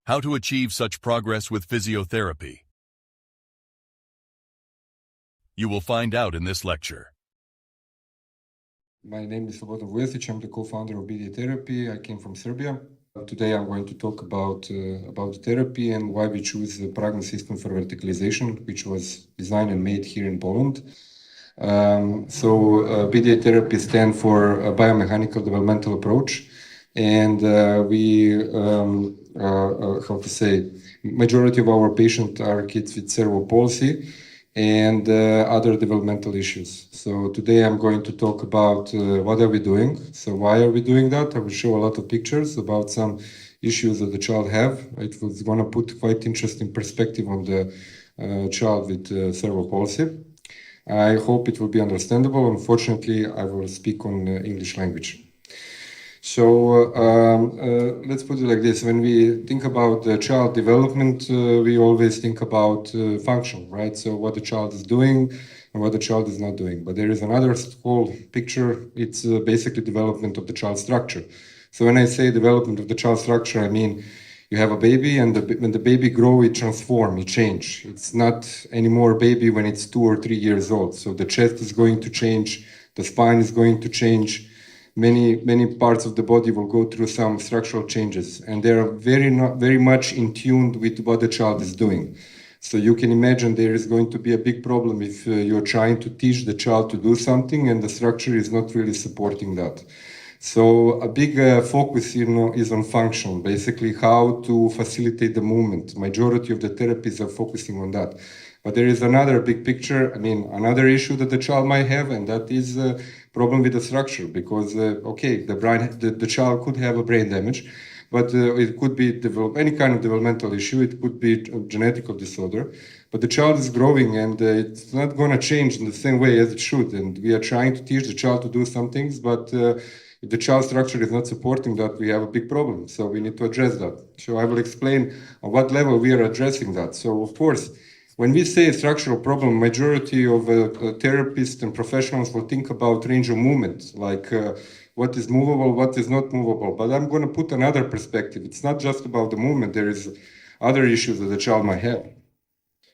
How to achieve such progress with physiotherapy. You will find out in this lecture. My name is Slobodan Vujasic. I'm the co-founder of BD Therapy. I came from Serbia. Today I'm going to talk about therapy and why we choose the Pragma system for verticalization, which was designed and made here in Poland. BD Therapy stands for a biomechanical developmental approach, and majority of our patients are kids with cerebral palsy and other developmental issues. So today I'm going to talk about what are we doing, so why are we doing that. I will show a lot of pictures about some issues that the child have. It was going to put quite interesting perspective on the child with cerebral palsy. I hope it will be understandable. Unfortunately, I will speak on English language. So let's put it like this. When we think about child development, we always think about function, right? So what the child is doing and what the child is not doing. But there is another whole picture. It's basically development of the child structure. So when I say development of the child structure, I mean you have a baby, and when the baby grows, it transforms, it changes. It's not anymore a baby when it's 2 or 3 years old. So the chest is going to change, the spine is going to change. Many parts of the body will go through some structural changes, and they are very much in tune with what the child is doing. So you can imagine there is going to be a big problem if you're trying to teach the child to do something and the structure is not really supporting that. So a big focus, is on function, basically how to facilitate the movement. Majority of the therapies are focusing on that. But there is another big picture, another issue that the child might have, and that is a problem with the structure, because, the child could have a brain damage, but it could be any kind of developmental issue, it could be a genetic disorder, but the child is growing and it's not going to change in the same way as it should, and we are trying to teach the child to do some things, but if the child structure is not supporting that, we have a big problem, so we need to address that. So I will explain on what level we are addressing that. So of course, when we say structural problem, majority of therapists and professionals will think about range of movement, like what is movable, what is not movable. But I'm going to put another perspective. It's not just about the movement. There is other issues that the child might have.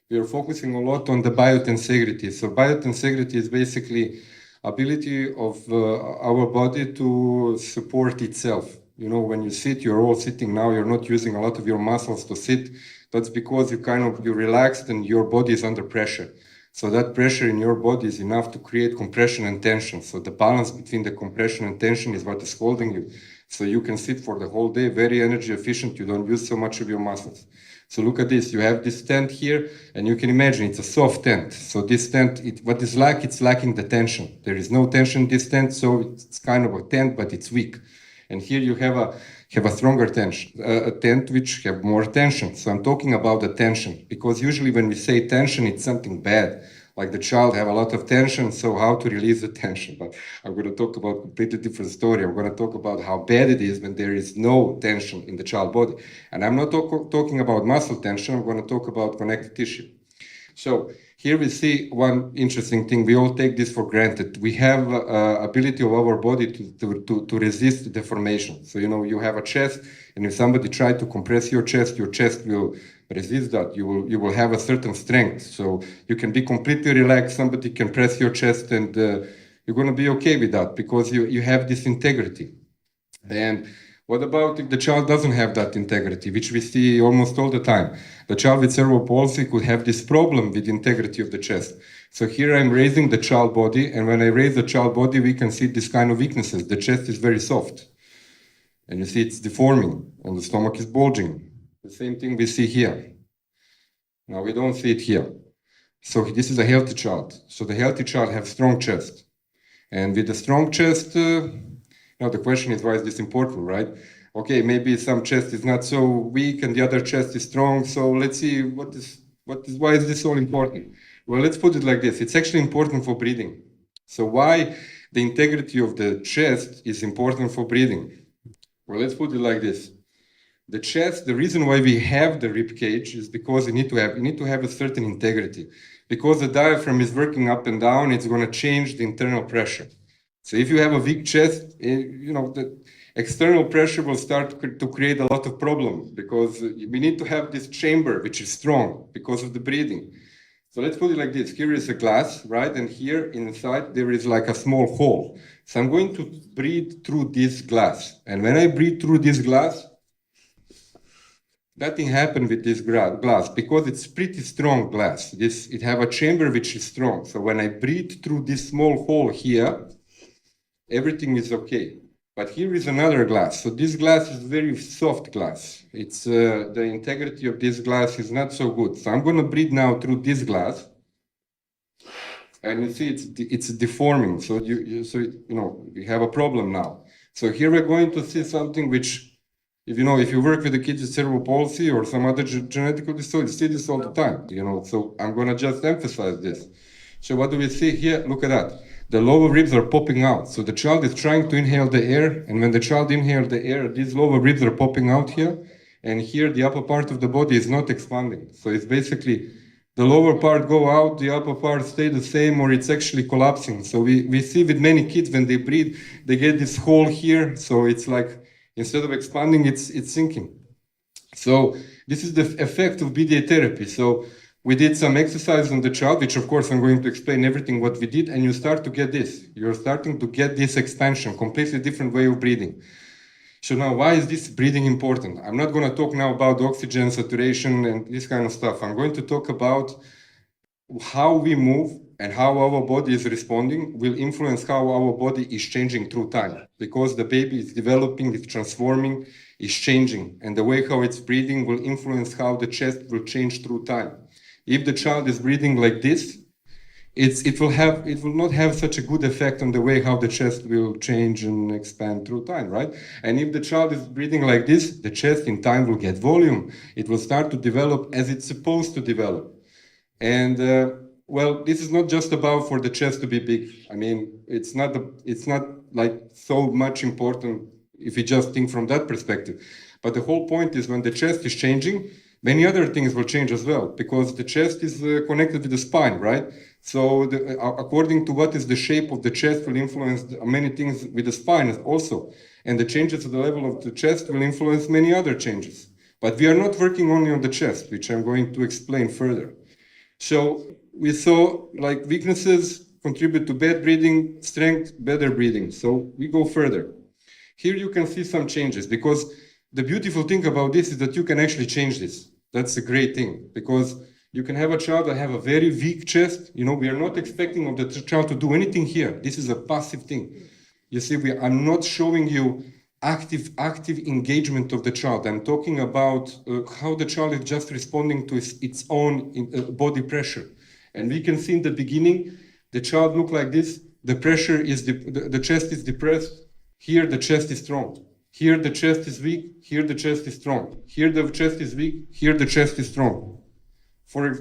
We are focusing a lot on the biotensegrity. So biotensegrity is basically ability of our body to support itself. When you sit, you're all sitting now, you're not using a lot of your muscles to sit. That's because you're relaxed and your body is under pressure. So that pressure in your body is enough to create compression and tension. So the balance between the compression and tension is what is holding you. So you can sit for the whole day, very energy efficient. You don't use so much of your muscles. So look at this. You have this tent here, and you can imagine it's a soft tent. So this tent, it's lacking the tension. There is no tension in this tent, so it's kind of a tent, but it's weak. And here you have a stronger tension, a tent which have more tension. So I'm talking about the tension, because usually when we say tension, it's something bad. Like the child have a lot of tension, so how to release the tension. But I'm going to talk about a completely different story. I'm going to talk about how bad it is when there is no tension in the child body. And I'm not talking about muscle tension. I'm going to talk about connective tissue. So here we see one interesting thing. We all take this for granted. We have ability of our body to resist deformation. So, you have a chest, and if somebody tries to compress your chest will resist that. You will have a certain strength. So you can be completely relaxed. Somebody can press your chest, and you're going to be okay with that because you have this integrity. And what about if the child doesn't have that integrity, which we see almost all the time? The child with cerebral palsy could have this problem with integrity of the chest. So here I'm raising the child body, and when I raise the child body, we can see this kind of weaknesses. The chest is very soft, and you see it's deforming, and the stomach is bulging. The same thing we see here. Now we don't see it here. So this is a healthy child. So the healthy child has strong chest. And with the strong chest, now the question is, why is this important, right? Okay, maybe some chest is not so weak and the other chest is strong. So let's see why is this so important? Well, let's put it like this. It's actually important for breathing. So why the integrity of the chest is important for breathing? Well, let's put it like this. The chest, the reason why we have the rib cage is because you need to have a certain integrity. Because the diaphragm is working up and down, it's going to change the internal pressure. So if you have a weak chest, external pressure will start to create a lot of problem because we need to have this chamber which is strong because of the breathing. So let's put it like this. Here is a glass, right? And here inside there is like a small hole. So I'm going to breathe through this glass. And when I breathe through this glass, nothing happened with this glass because it's pretty strong glass. It have a chamber which is strong. So when I breathe through this small hole here, everything is okay. But here is another glass. So this glass is very soft glass. It's the integrity of this glass is not so good. So I'm going to breathe now through this glass, and you see it's deforming. So we have a problem now. So here we're going to see something which, if you work with the kids with cerebral palsy or some other genetic disorder, you see this all the time. So I'm going to just emphasize this. So what do we see here? Look at that. The lower ribs are popping out. So the child is trying to inhale the air, and when the child inhales the air, these lower ribs are popping out here, and here the upper part of the body is not expanding. So it's basically the lower part go out, the upper part stay the same, or it's actually collapsing. So we see with many kids when they breathe, they get this hole here. So it's like instead of expanding, it's sinking. So this is the effect of BDA therapy. So we did some exercise on the child, which of course I'm going to explain everything what we did, and you start to get this. You're starting to get this expansion, completely different way of breathing. So now, why is this breathing important? I'm not going to talk now about oxygen saturation and this kind of stuff. I'm going to talk about how we move and how our body is responding will influence how our body is changing through time. Because the baby is developing, it's transforming, it's changing. And the way how it's breathing will influence how the chest will change through time. If the child is breathing like this, it will not have such a good effect on the way how the chest will change and expand through time, right? And if the child is breathing like this, the chest in time will get volume. It will start to develop as it's supposed to develop. And this is not just about for the chest to be big. I mean, it's not like so much important if you just think from that perspective. But the whole point is when the chest is changing, many other things will change as well, because the chest is connected with the spine, right? So according to what is the shape of the chest will influence many things with the spine also. And the changes at the level of the chest will influence many other changes. But we are not working only on the chest, which I'm going to explain further. So we saw like weaknesses contribute to bad breathing, strength, better breathing. So we go further. Here you can see some changes, because the beautiful thing about this is that you can actually change this. That's a great thing, because you can have a child that have a very weak chest. We are not expecting of the child to do anything here. This is a passive thing. You see, I'm not showing you active engagement of the child. I'm talking about how the child is just responding to its own body pressure. And we can see in the beginning, the child look like this. The pressure is, the chest is depressed. Here the chest is strong. Here the chest is weak, here the chest is strong. Here the chest is weak, here the chest is strong.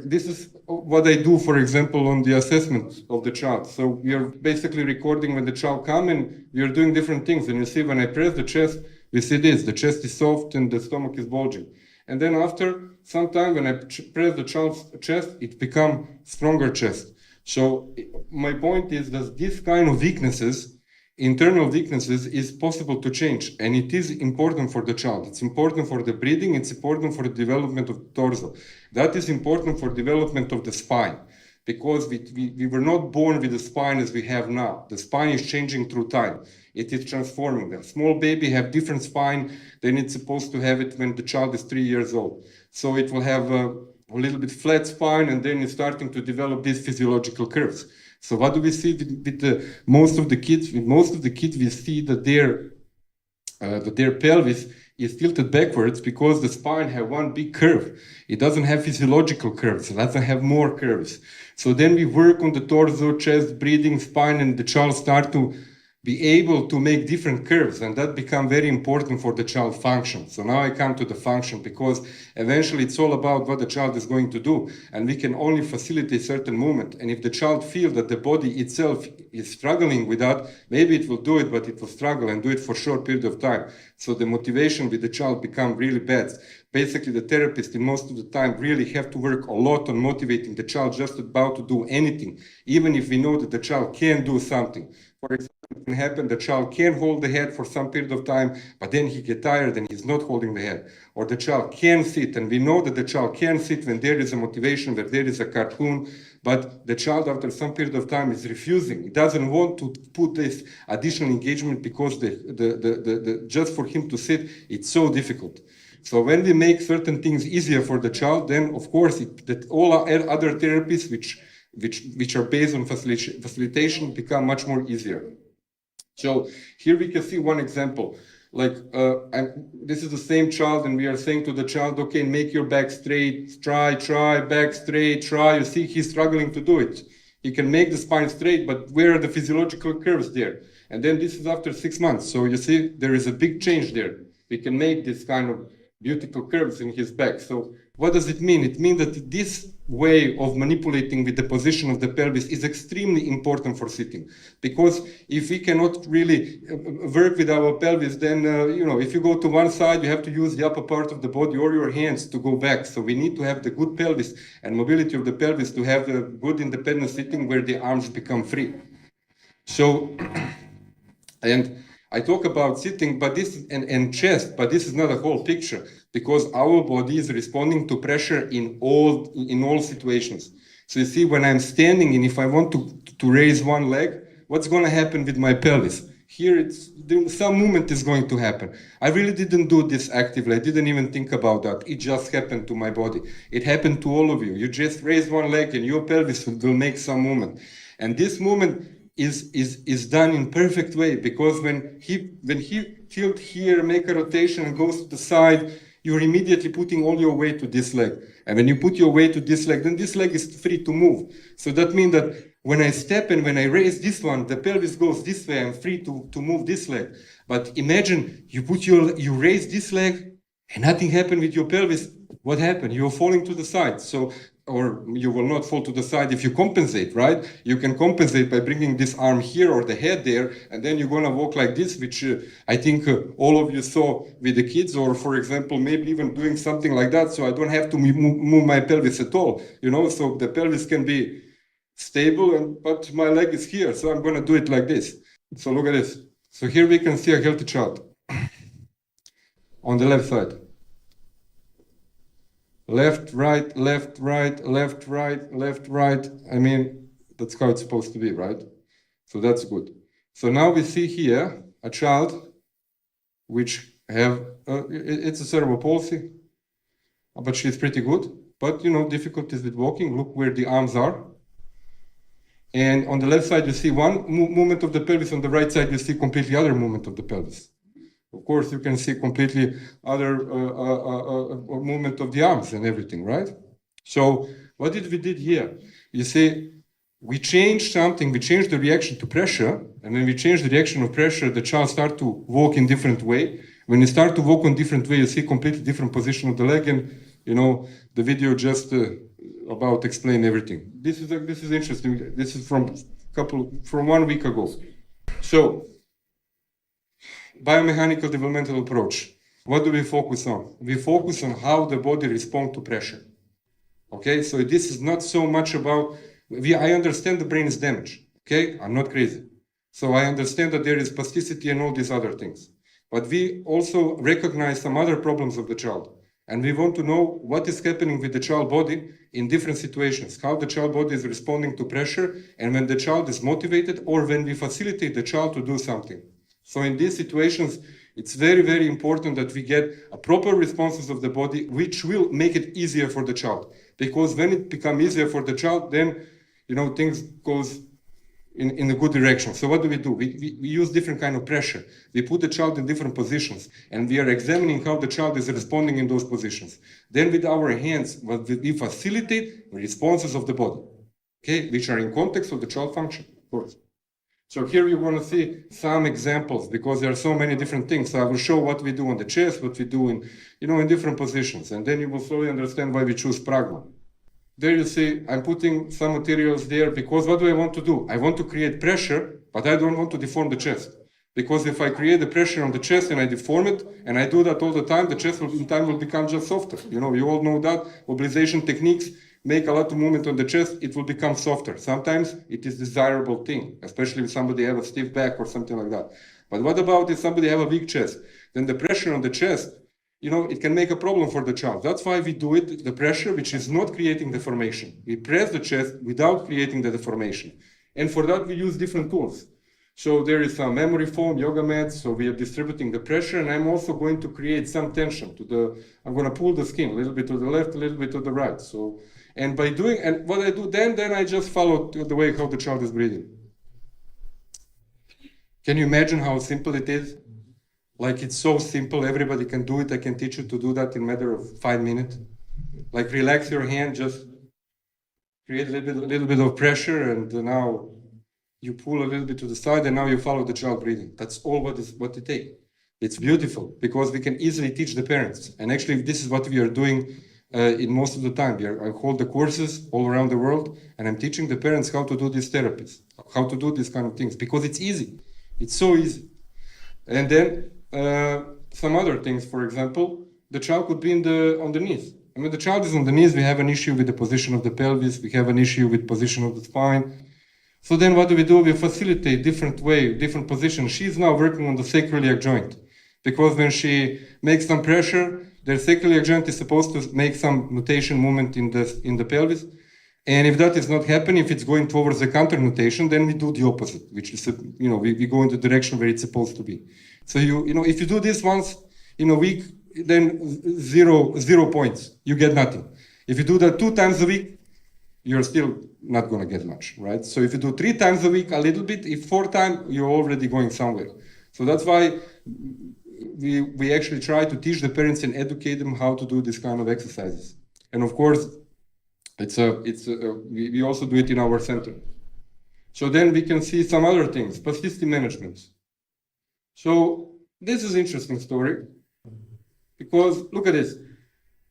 This is what I do, for example, on the assessment of the child. So we are basically recording when the child comes, and we are doing different things. And you see when I press the chest, we see this, the chest is soft and the stomach is bulging. And then after some time, when I press the child's chest, it becomes stronger chest. So my point is that this kind of weaknesses, internal weaknesses, is possible to change, and it is important for the child. It's important for the breathing, it's important for the development of the torso. That is important for development of the spine, because we were not born with the spine as we have now. The spine is changing through time. It is transforming. A small baby have different spine than it's supposed to have it when the child is 3 years old. So it will have a little bit flat spine, and then it's starting to develop these physiological curves. So what do we see with most of the kids? With most of the kids, we see that their pelvis is tilted backwards because the spine have one big curve. It doesn't have physiological curves. It doesn't have more curves. So then we work on the torso, chest, breathing, spine, and the child start to be able to make different curves, and that become very important for the child function. So now I come to the function, because eventually it's all about what the child is going to do, and we can only facilitate certain movement. And if the child feels that the body itself is struggling with that, maybe it will do it, but it will struggle and do it for a short period of time. So the motivation with the child become really bad. Basically, the therapist in most of the time really have to work a lot on motivating the child just about to do anything, even if we know that the child can do something. For example, can happen. The child can hold the head for some period of time, but then he gets tired and he's not holding the head. Or the child can sit, and we know that the child can sit when there is a motivation, when there is a cartoon, but the child after some period of time is refusing. He doesn't want to put this additional engagement because just for him to sit, it's so difficult. So when we make certain things easier for the child, then of course that all our other therapies which are based on facilitation become much more easier. So here we can see one example. Like this is the same child, and we are saying to the child, okay, make your back straight, try, back straight, try. You see, he's struggling to do it. He can make the spine straight, but where are the physiological curves there? And then this is after 6 months. So you see, there is a big change there. We can make this kind of beautiful curves in his back. So what does it mean? It means that this way of manipulating with the position of the pelvis is extremely important for sitting. Because if we cannot really work with our pelvis, then, if you go to one side, you have to use the upper part of the body or your hands to go back. So we need to have the good pelvis and mobility of the pelvis to have the good independent sitting where the arms become free. So, and I talk about sitting, but this and chest, but this is not a whole picture, because our body is responding to pressure in all situations. So you see, when I'm standing and if I want to raise one leg, what's going to happen with my pelvis? Here, some movement is going to happen. I really didn't do this actively. I didn't even think about that. It just happened to my body. It happened to all of you. You just raise one leg and your pelvis will make some movement. And this movement is done in perfect way, because when he tilt here, make a rotation and goes to the side, you're immediately putting all your weight to this leg. And when you put your weight to this leg, then this leg is free to move. So that means that when I step and when I raise this one, the pelvis goes this way, I'm free to move this leg. But imagine you raise this leg and nothing happened with your pelvis. What happened? You're falling to the side. So, or you will not fall to the side if you compensate, right? You can compensate by bringing this arm here or the head there, and then you're going to walk like this, which I think all of you saw with the kids, or for example, maybe even doing something like that, so I don't have to move my pelvis at all, so the pelvis can be stable, but my leg is here, so I'm going to do it like this. So look at this. So here we can see a healthy child on the left side. Left, right, left, right, left, right, left, right. I mean, that's how it's supposed to be, right? So that's good. So now we see here a child which it's a cerebral palsy, but she's pretty good. But, difficulties with walking. Look where the arms are. And on the left side, you see one movement of the pelvis. On the right side, you see completely other movement of the pelvis. Of course, you can see completely other movement of the arms and everything, right? So what we did here? You see, we changed something. We changed the reaction to pressure. And when we change the reaction of pressure, the child starts to walk in different way. When you start to walk in different way, you see completely different position of the leg. And, the video just about explain everything. This is interesting. This is from 1 week ago. So, biomechanical developmental approach. What do we focus on? We focus on how the body responds to pressure. Okay, so this is not so much about, I understand the brain is damaged. Okay, I'm not crazy. So I understand that there is plasticity and all these other things. But we also recognize some other problems of the child. And we want to know what is happening with the child body in different situations, how the child body is responding to pressure, and when the child is motivated, or when we facilitate the child to do something. So in these situations, it's very, very important that we get a proper responses of the body, which will make it easier for the child. Because when it becomes easier for the child, then, things goes in a good direction. So what do? We use different kind of pressure. We put the child in different positions, and we are examining how the child is responding in those positions. Then with our hands, we facilitate responses of the body, okay, which are in context of the child function, of course. So here you want to see some examples, because there are so many different things. So I will show what we do on the chest, what we do in different positions, and then you will slowly understand why we choose Pragma. There you see, I'm putting some materials there because what do I want to do? I want to create pressure, but I don't want to deform the chest. Because if I create the pressure on the chest and I deform it, and I do that all the time, the chest in time will become just softer. You all know that, mobilization techniques, make a lot of movement on the chest, it will become softer. Sometimes it is desirable thing, especially if somebody have a stiff back or something like that. But what about if somebody have a weak chest? Then the pressure on the chest, it can make a problem for the child. That's why we do it, the pressure, which is not creating deformation. We press the chest without creating the deformation. And for that, we use different tools. So there is some memory foam, yoga mats, so we are distributing the pressure, and I'm also going to create some tension I'm going to pull the skin a little bit to the left, a little bit to the right. So, and by doing, and what I do then I just follow the way how the child is breathing. Can you imagine how simple it is? Like, it's so simple, everybody can do it. I can teach you to do that in a matter of 5 minutes. Like, relax your hand, just create a little bit of pressure, and now you pull a little bit to the side, and now you follow the child breathing. That's all what it takes. It's beautiful, because we can easily teach the parents. And actually, this is what we are doing in most of the time. I hold the courses all around the world, and I'm teaching the parents how to do these therapies, how to do these kind of things, because it's easy. It's so easy. And then some other things, for example, the child could be on the knees. I mean, the child is on the knees, we have an issue with the position of the pelvis, we have an issue with position of the spine. So then what do? We facilitate different positions. She's now working on the sacroiliac joint, because when she makes some pressure, the sacroiliac joint is supposed to make some nutation movement in the pelvis. And if that is not happening, if it's going towards the counter nutation, then we do the opposite, which is, we go in the direction where it's supposed to be. So if you do this once in a week, then zero points, you get nothing. If you do that 2 times a week, you're still not going to get much, right? So if you do 3 times a week, a little bit, if 4 times, you're already going somewhere. So that's why we actually try to teach the parents and educate them how to do this kind of exercises. And of course, we also do it in our center. So then we can see some other things, spasticity management. So this is an interesting story, because look at this.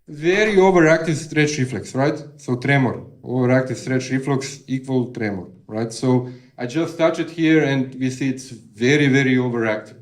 Very overactive stretch reflex, right? So tremor, overactive stretch reflex equal tremor, right? So I just touch it here and we see it's very, very overactive.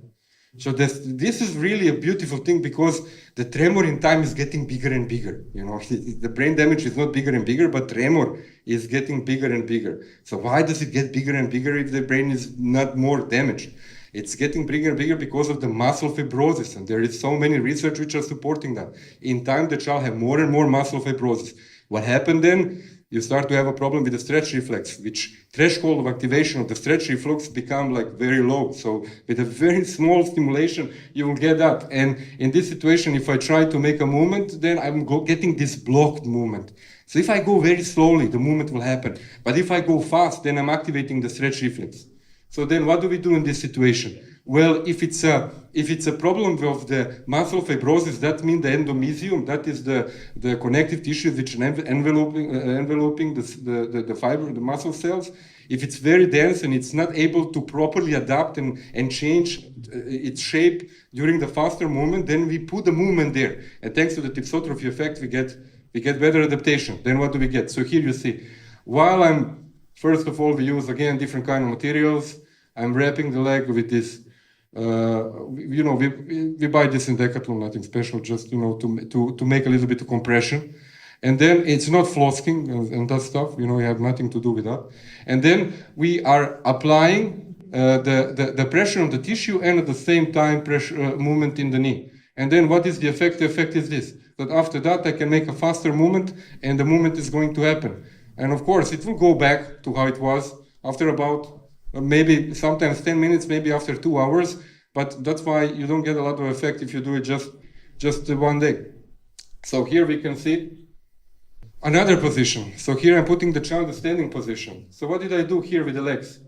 So this is really a beautiful thing, because the tremor in time is getting bigger and bigger. The brain damage is not bigger and bigger, but tremor is getting bigger and bigger. So why does it get bigger and bigger if the brain is not more damaged? It's getting bigger and bigger because of the muscle fibrosis, and there is so many research which are supporting that. In time, the child have more and more muscle fibrosis. What happened then? You start to have a problem with the stretch reflex, which threshold of activation of the stretch reflex become like very low. So with a very small stimulation, you will get that. And in this situation, if I try to make a movement, then I'm getting this blocked movement. So if I go very slowly, the movement will happen. But if I go fast, then I'm activating the stretch reflex. So then what do we do in this situation? Well, if it's a problem of the muscle fibrosis, that means the endomysium, that is the connective tissue which enveloping the fiber, the muscle cells. If it's very dense and it's not able to properly adapt and change its shape during the faster movement, then we put the movement there. And thanks to the hypsotrophy effect, we get better adaptation. Then what do we get? So here you see, first of all, we use again different kind of materials. I'm wrapping the leg with this. We buy this in Decathlon, nothing special, just to make a little bit of compression. And then it's not flosking and that stuff. We have nothing to do with that. And then we are applying the pressure on the tissue, and at the same time movement in the knee. And then what is the effect? The effect is this: that after that I can make a faster movement, and the movement is going to happen. And of course, it will go back to how it was after about maybe sometimes 10 minutes, maybe after 2 hours. But that's why you don't get a lot of effect if you do it just one day. So here we can see another position. So here I'm putting the child in standing position. So what did I do here with the legs?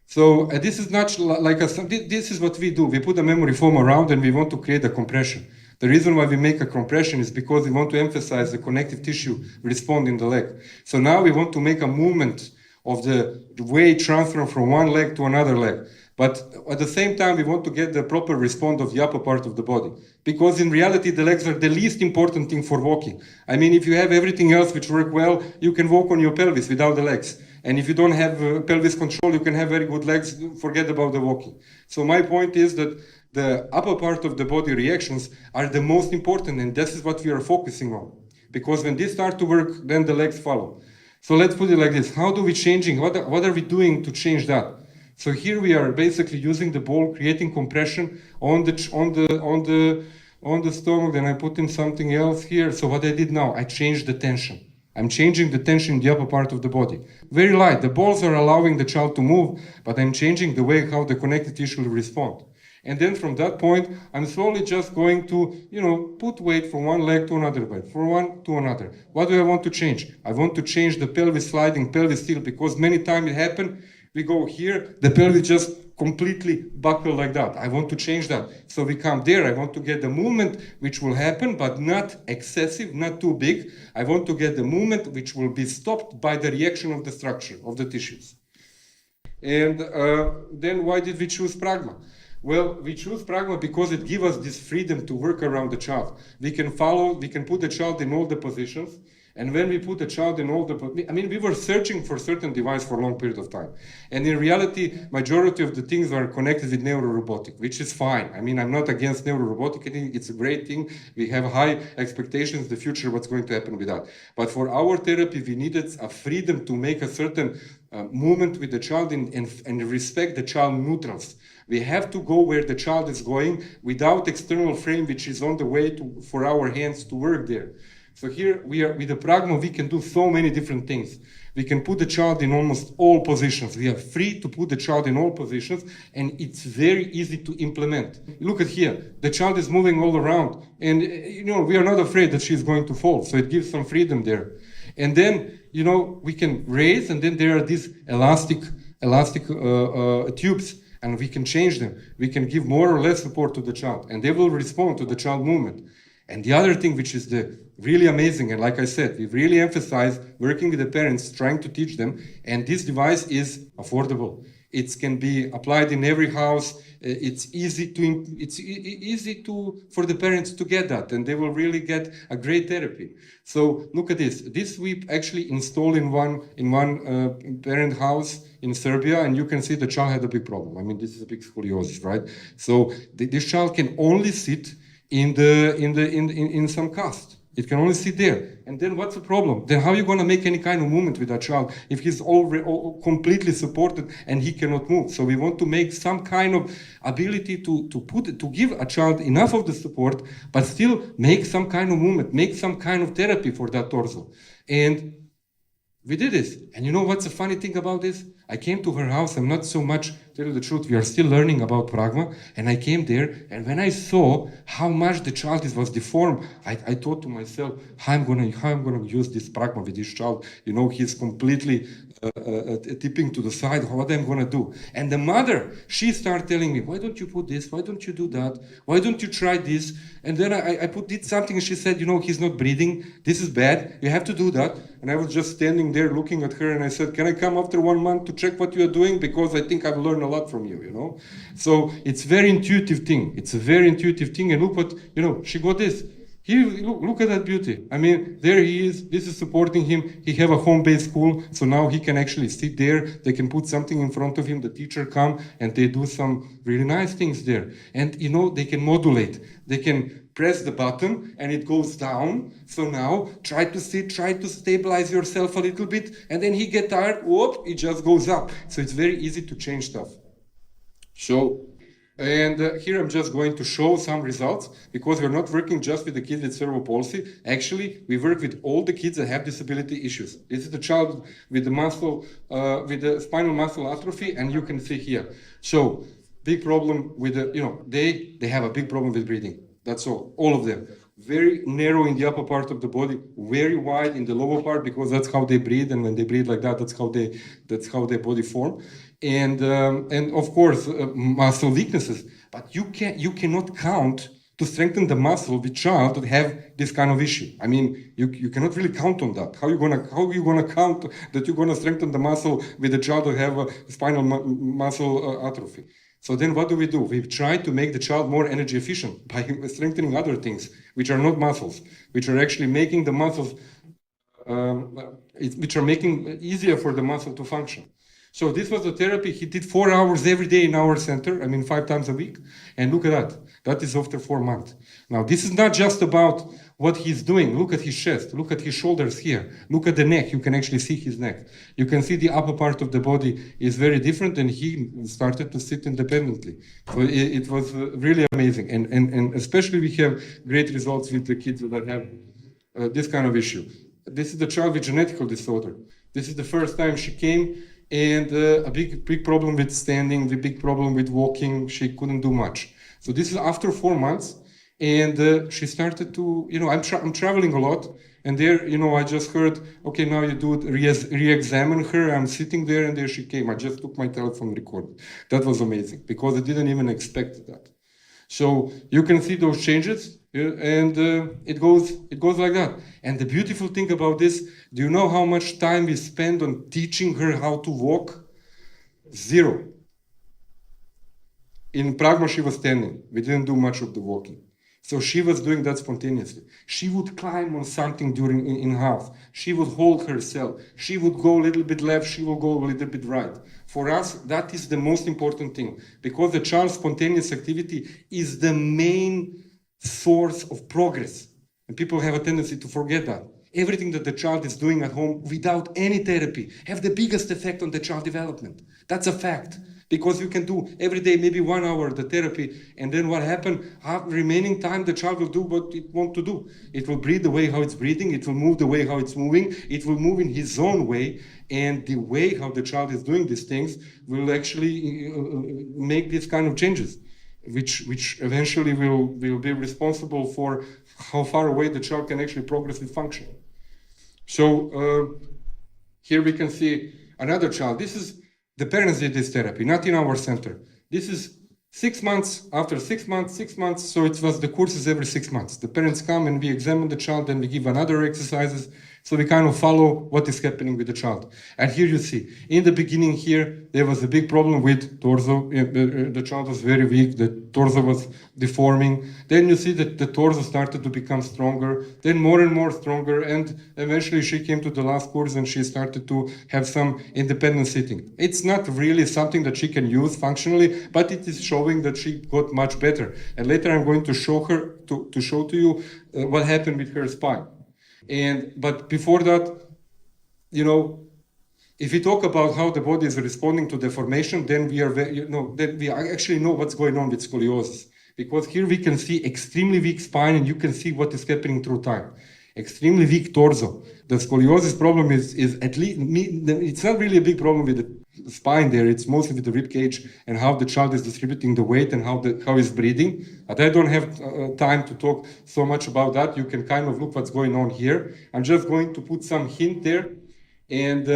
So this is not this is what we do. We put a memory foam around, and we want to create a compression. The reason why we make a compression is because we want to emphasize the connective tissue respond in the leg. So now we want to make a movement of the weight transfer from one leg to another leg. But at the same time, we want to get the proper response of the upper part of the body. Because in reality, the legs are the least important thing for walking. I mean, if you have everything else which work well, you can walk on your pelvis without the legs. And if you don't have pelvis control, you can have very good legs, forget about the walking. So my point is that the upper part of the body reactions are the most important, and this is what we are focusing on. because when this starts to work, then the legs follow. So let's put it like this. How do we changing? What are we doing to change that? So here we are basically using the ball, creating compression on the stomach. Then I put in something else here. So what I did now, I changed the tension. I'm changing the tension in the upper part of the body. Very light. The balls are allowing the child to move, but I'm changing the way how the connective tissue will respond. And then from that point, I'm slowly just going to, put weight from one leg to another leg, from one to another. What do I want to change? I want to change the pelvis sliding, pelvis tilt, because many times it happens, we go here, the pelvis just completely buckle like that. I want to change that. So we come there, I want to get the movement which will happen, but not excessive, not too big. I want to get the movement which will be stopped by the reaction of the structure, of the tissues. And then why did we choose Pragma? Well, we choose Pragma because it gives us this freedom to work around the child. We can put the child in all the positions. And when we put the child in all we were searching for certain device for a long period of time. And in reality, majority of the things are connected with neurorobotic, which is fine. I'm not against neurorobotic. I think it's a great thing. We have high expectations, the future, what's going to happen with that. But for our therapy, we needed a freedom to make a certain movement with the child and respect the child neutrals. We have to go where the child is going without external frame, which is on the way for our hands to work there. So here we are with the Pragma, we can do so many different things. We can put the child in almost all positions. We are free to put the child in all positions, and it's very easy to implement. Look at here, the child is moving all around, and we are not afraid that she's going to fall, so it gives some freedom there. And then, we can raise, and then there are these elastic tubes, and we can change them. We can give more or less support to the child, and they will respond to the child movement. And the other thing which is really amazing, and like I said, we really emphasize working with the parents, trying to teach them, and this device is affordable. It can be applied in every house. It's easy for the parents to get that, and they will really get a great therapy. So look at this. This we actually installed in one parent house in Serbia, and you can see the child had a big problem. This is a big scoliosis, right? So this child can only sit in some cast. It can only sit there. And then what's the problem? Then how are you going to make any kind of movement with that child if he's already completely supported and he cannot move? So we want to make some kind of ability to give a child enough of the support, but still make some kind of movement, make some kind of therapy for that torso. And we did this. And you know what's the funny thing about this? I came to her house. I'm not so much, tell you the truth, we are still learning about Pragma. And I came there, and when I saw how much the child was deformed, I thought to myself, how I'm gonna use this Pragma with this child. He's completely tipping to the side. What I'm gonna do? And the mother, she started telling me, why don't you put this? Why don't you do that? Why don't you try this? And then I did something, and she said, he's not breathing. This is bad. You have to do that. And I was just standing there looking at her, and I said, can I come after 1 month to check what you are doing? Because I think I've learned a lot from you, So it's very intuitive thing. It's a very intuitive thing. And look what, she got this. Here, look at that beauty. There he is. This is supporting him. He have a home-based school, so now he can actually sit there. They can put something in front of him. The teacher come, and they do some really nice things there. And, they can modulate. They can press the button, and it goes down. So now, try to sit, try to stabilize yourself a little bit, and then he get tired, whoop, it just goes up. So it's very easy to change stuff. And here I'm just going to show some results, because we're not working just with the kids with cerebral palsy. Actually, we work with all the kids that have disability issues. This is the child with the spinal muscle atrophy, and you can see here. So, big problem with they have a big problem with breathing. That's all of them. Very narrow in the upper part of the body, very wide in the lower part, because that's how they breathe, and when they breathe like that, that's how their body form. And of course, muscle weaknesses. But you cannot count to strengthen the muscle with child that have this kind of issue. You cannot really count on that. How are you gonna count that you're gonna strengthen the muscle with a child that have a spinal muscle atrophy? So then what do? We try to make the child more energy efficient by strengthening other things, which are not muscles, which are actually making the muscles, which are making it easier for the muscle to function. So this was the therapy. He did 4 hours every day in our center, 5 times a week. And look at that. That is after 4 months. Now, this is not just about what he's doing. Look at his chest. Look at his shoulders here. Look at the neck. You can actually see his neck. You can see the upper part of the body is very different, and he started to sit independently. So it was really amazing. And especially we have great results with the kids that have this kind of issue. This is the child with genetical disorder. This is the first time she came, and a big problem with standing, the big problem with walking. She couldn't do much. So this is after 4 months, and she started to, I'm traveling a lot, and there, I just heard, okay, now you do re-examine her. I'm sitting there, and there she came. I just took my telephone recorded. That was amazing, because I didn't even expect that. So you can see those changes, and it goes like that. And the beautiful thing about this, do you know how much time we spend on teaching her how to walk? 0. In Pragma, she was standing. We didn't do much of the walking. So she was doing that spontaneously. She would climb on something in half. She would hold herself. She would go a little bit left. She would go a little bit right. For us, that is the most important thing, because the child's spontaneous activity is the main source of progress. And people have a tendency to forget that. Everything that the child is doing at home without any therapy have the biggest effect on the child development. That's a fact. Because you can do every day maybe 1 hour the therapy, and then what happened? Remaining time the child will do what it wants to do. It will breathe the way how it's breathing, it will move the way how it's moving, it will move in his own way, and the way how the child is doing these things will actually make these kind of changes, which eventually will be responsible for how far away the child can actually progress with function. So here we can see another child. This is the parents did this therapy, not in our center. This is 6 months, after 6 months, 6 months, so it was the courses every 6 months. The parents come and we examine the child and we give another exercises, so we kind of follow what is happening with the child. And here you see, in the beginning here, there was a big problem with torso. The child was very weak, the torso was deforming. Then you see that the torso started to become stronger, then more and more stronger, and eventually she came to the last course and she started to have some independent sitting. It's not really something that she can use functionally, but it is showing that she got much better. And later I'm going to show her, to show to you what happened with her spine. But before that, if we talk about how the body is responding to deformation, then we actually know what's going on with scoliosis. Because here we can see extremely weak spine, and you can see what is happening through time. Extremely weak torso. The scoliosis problem is at least, it's not really a big problem with the spine there, it's mostly with the rib cage and how the child is distributing the weight and how he's breathing. But I don't have time to talk so much about that. You can kind of look what's going on here. I'm just going to put some hint there, and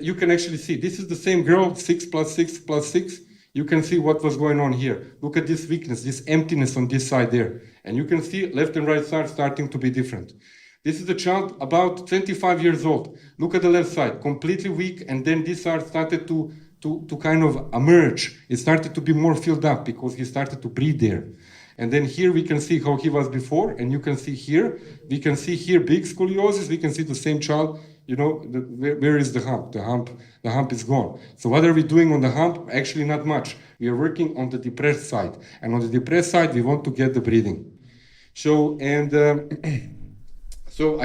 you can actually see, this is the same girl, 6 plus 6 plus 6. You can see what was going on here. Look at this weakness, this emptiness on this side there. And you can see left and right side starting to be different. This is a child about 25 years old. Look at the left side, completely weak, and then this side started to kind of emerge. It started to be more filled up because he started to breathe there. And then here we can see how he was before, and you can see here, big scoliosis, we can see the same child, where is the hump? The hump is gone. So what are we doing on the hump? Actually not much. We are working on the depressed side. And on the depressed side, we want to get the breathing. So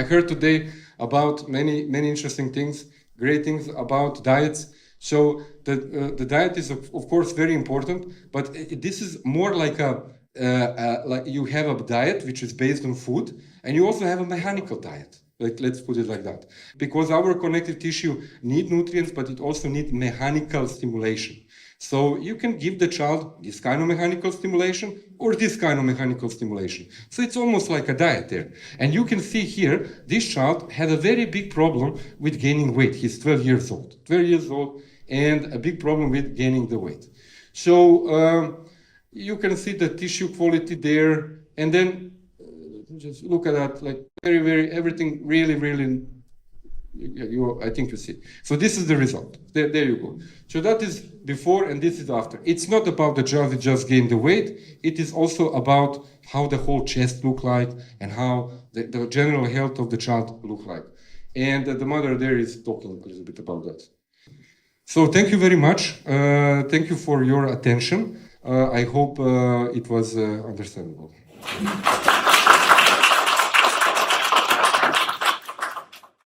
I heard today about many interesting things, great things about diets. So the diet is of course very important, but this is more like like you have a diet which is based on food, and you also have a mechanical diet. Let's put it like that, because our connective tissue need nutrients, but it also needs mechanical stimulation. So you can give the child this kind of mechanical stimulation or this kind of mechanical stimulation. So it's almost like a diet there. And you can see here, this child had a very big problem with gaining weight. He's 12 years old, and a big problem with gaining the weight. So you can see the tissue quality there, and then just look at that, like very, everything really, I think you see. So this is the result. There you go. So that is before and this is after. It's not about the child that just gained the weight. It is also about how the whole chest look like and how the general health of the child look like. And the mother there is talking a little bit about that. So thank you very much. Thank you for your attention. I hope it was understandable.